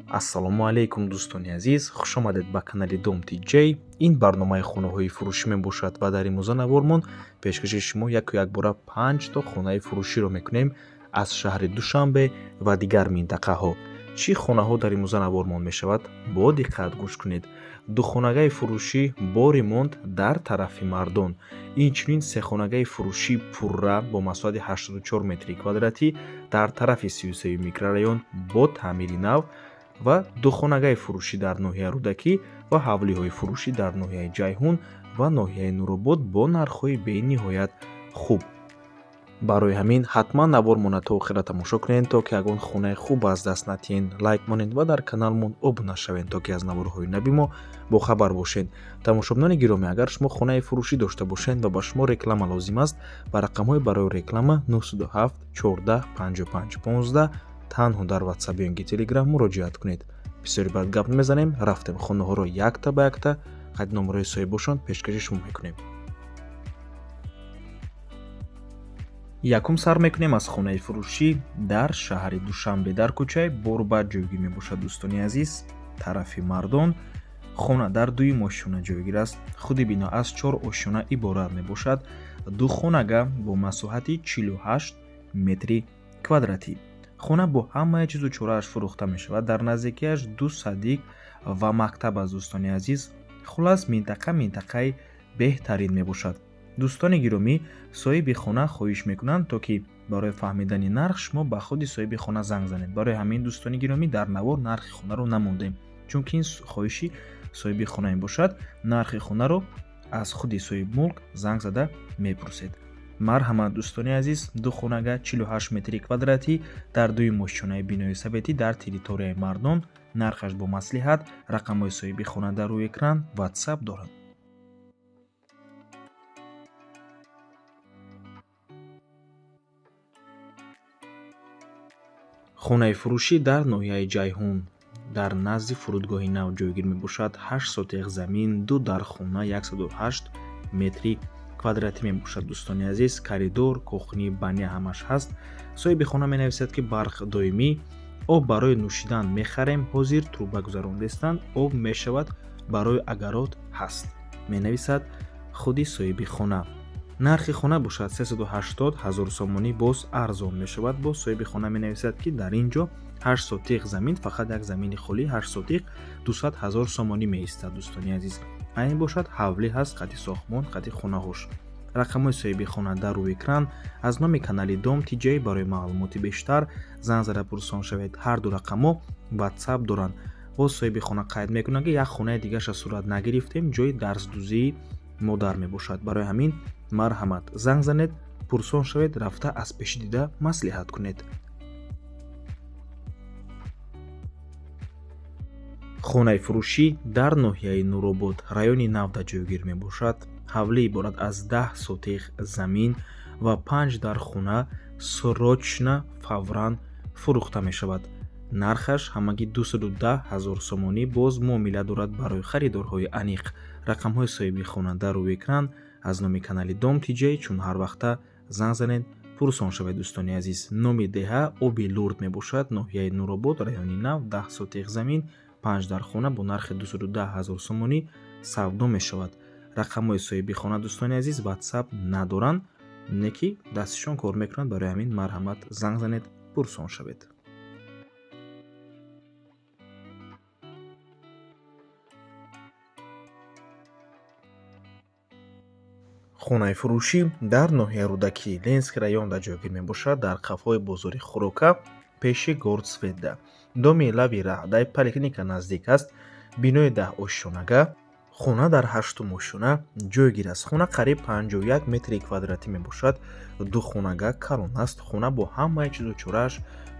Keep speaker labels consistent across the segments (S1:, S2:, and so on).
S1: ассалому алайкум дӯстони азиз, хушомадед ба канали Dom TJ. Ин барномаи хонаҳои фурӯшӣ мебошад ва дар имрӯза навормон пешкаши шумо як бора 5 то хонаи фурӯширо мекунем аз шаҳри Душанбе ва дигар минтақаҳо. Чӣ хонаҳо дар имрӯза навормон мешавад? Бо диққат гӯш кунед. Духонагаи фурӯшӣ бо ремонт дар тарафи Мардон. Инчунин сехонагаи фурӯшӣ пурра бо масоҳати 84 метри квадратӣ дар тарафи 33 микрорайон бо таъмири нав ва духонагаи фурӯшӣ дар ноҳияи Рӯдакӣ ва ҳавлиҳои фурӯшӣ дар ноҳияи Ҷайҳун ва ноҳияи Нуробод бо нархҳои бениҳоят хуб. Барои ҳамин ҳатман навормона то охира тамошо кунед, то ки ягон хонаи хуб аз даст натиҳед. Лайк монед ва дар каналмон обуна шавед, то ки аз наворҳои нави мо бохабар бошед. Тамошобинони гиромӣ, агар шумо хонаи фурӯшӣ дошта бошед ва ба шумо реклама лозим аст, ба рақамҳои барои реклама 907 14 55 15 танҳо дар WhatsApp ё Telegram муроҷиат кунед. Бисёри баъд гап намезанем, рафтем хонаҳоро якта ба якта қайд номерҳои соҳибошон пешкаши шумо мекунем. Якум сар мекунем аз хонаи фурӯшӣ дар шаҳри Душанбе дар кӯчаи Борбад ҷойгир мебошад. Дӯстони азиз, тарафи Мардон. хона дар дуюм ошёна ҷойгир аст. худи бино аз 4 ошёна иборат мебошад. ду хонага бо масоҳати 48 метри квадратӣ. хона бо ҳамаи чизу чорааш фурӯхта мешавад. дар наздикиаш 2 садик ва мактаб аст. Дӯстони азиз, хулас минтақаи беҳтарин мебошад. дӯстони гиромӣ, соҳиби хона хоҳиш мекунанд, то ки барои фаҳмидани нарх шумо ба худи соҳиби хона занг занед. барои ҳамин дӯстони гиромӣ, дар навор нархи хонаро намондем, чунки ин хоҳиши соҳиби хона мебошад. нархи хонаро аз худи соҳиби мулк занг зада мепурсед. марҳамат дӯстони азиз, ду хонага 48 метри квадратӣ дар дуюм ошёнаи бинои советӣ дар территорияи Мардон. нархаш бо маслиҳат. рақамҳои соҳиби хона дар рӯи экран WhatsApp дорад. хонаи фурӯшӣ дар ноҳияи Ҷайҳун дар назди фурудгоҳи нав ҷойгир мебошад. 8 сотиқ замин, 2 дархона, 108 метри квадратӣ мебошад. дӯстони азиз, коридор, кухни, баня ҳамаш ҳаст. соҳиби хона менависад ки барқ доимӣ, об барои нӯшидан мехарем, ҳозир труба гузарондастанд, об мешавад, барои агарот ҳаст, менависад худи соҳиби хона. нархи хона бошад 380 000 сомонӣ, боз арзон мешавад. боз соҳиби хона менависад ки дар ин ҷо 8 сотиқ замин, фақат як замини холӣ 8 сотиқ 200 000 сомонӣ меистад. дӯстони азиз, айн бошад ҳавлӣ ҳаст, қати сохтмон, қати хонаҳош. рақамҳои соҳиби хона дар рӯи экран. аз номи канали Dom TJ барои маълумоти бештар занг зада пурсон шавед. ҳар ду рақамҳо WhatsApp доранд. боз соҳиби хона қайд мекунад ки як хонаи дигаша сурат нагирифтем, ҷои дарсдӯзии модар мебошад. барои ҳамин марҳамат, занг занед, пурсон шавед, рафта аз пеши дида маслиҳат кунед. хонаи фурӯшӣ дар ноҳияи Нуробод, райони Навда ҷойгир мебошад. ҳавлӣ иборат аз 10 сотиқ замин ва 5 дархона срочна фавран фурӯхта мешавад. нархаш ҳамагӣ 210 000 сомонӣ, боз муомила дорад барои харидорҳои аниқ. рақамҳои соҳиби хона дар рӯи экран. аз номи канали Dom TJ чун ҳар вақта занг занед, пурсон шавед. дӯстони азиз, номи деҳа оби Лурд мебошад. ноҳияи Нуробод, райони Нав, 10 сотиқ замин, 5 дархона бо нархи 210 000 сомонӣ савдо мешавад. рақамҳои соҳиби хона, дӯстони азиз, WhatsApp надоранд, не ки дастишон кор мекунад. барои ҳамин марҳамат, занг занед, пурсон шавед. хонаи фурӯшӣ дар ноҳияи Рӯдакӣ, Ленский районда ҷойгир мебошад. дар қафои бозори Хӯрока, пеши Гордсведа. доми лави раҳдай поликлиника наздик аст. бинои 10 ошёнага. хона дар 8 ошёна ҷойгир аст. хона қариб 51 метри квадратӣ мебошад. ду хонага калон аст. хона бо ҳамаи чизу чорааш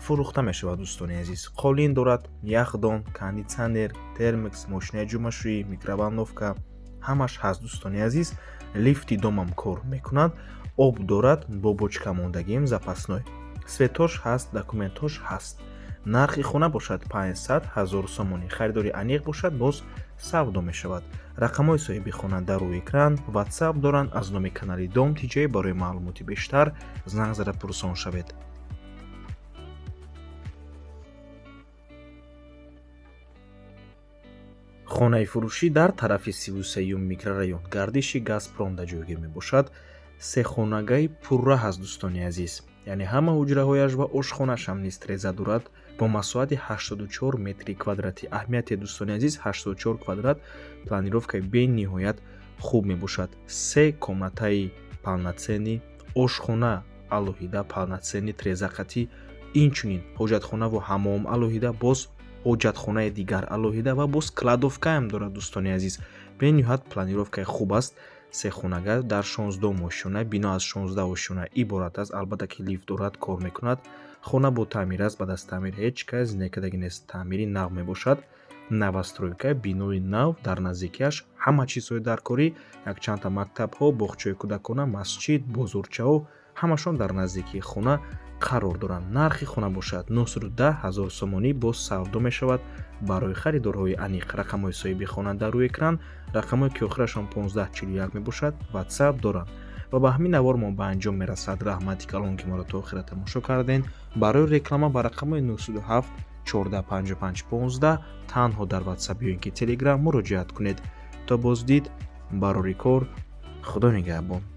S1: фурӯхта мешавад. дӯстони азиз, қолин дорад, яхдон, кондитсионер, термикс, мошини ҷӯмашӯӣ, микроволновка, ҳамаш ҳаст. дӯстони азиз, лифти домам кор мекунад. об дорад, бо бочка мондагием запасной. светош ҳаст, документош ҳаст. нархи хона бошад 500 000 сомонӣ. харидори аниқ бошад, боз савдо мешавад. рақамҳои соҳиби хона дар рӯи экран. WhatsApp доранд. аз номи канали Dom TJ барои маълумоти бештар занг зада пурсон шавед. хонаи фурӯшӣ дар тарафи 33-ум микрорайон гардиши Газпромда ҷойгир мебошад. се хонагаи пурра ҳаст дӯстони азиз, яъне ҳама ҳуҷраҳояш ва ошхонашам низ реза дорад бо масоати 84 метри квадратӣ. аҳамияти дӯстони азиз 84 квадрат планировкаи бениҳоят хуб мебошад. се комнатаи полноценнӣ, ошхона алоҳида полноценнӣ трезақатӣ, инчунин ҳоҷатхонаву ҳаммом алоҳида, боз ҳоҷатхонаи дигар алоҳида ва боз кладовкаам дорад. дӯстони азиз, бениҳоят планировкаи хуб аст. се хонага дар 16 ошёна, бино аз 16 ошёна иборат аст. албатта ки лифт дорад, кор мекунад. хона бо таъмир аст. баъд аз таъмир ҳеҷ кас зинда нест. таъмири нав мебошад. навастройка, бинои нав, дар наздикиаш ҳама чизҳои даркорӣ, якчандта мактабҳо, боғчаи кӯдакона, масҷид, бозорчаҳо ҳамашон дар наздикии хона қарор доранд. нархи хона бошад 910 000 сомонӣ боз савдо мешавад. барои харидорҳои аниқ рақамҳои соҳиби хона дар рӯи экран, рақамҳое ки охирашон 1541 мебошад, ватсап доранд. ва ба ҳамин навор мо ба анҷом мерасад. раҳмати калон ки моро то охира тамошо кардем. барои реклама ба рақамҳои 907 145515 танҳо дар ватсап ё ин ки телеграм муроҷиат кунед. то боздид барори кор. худо нигаҳбон.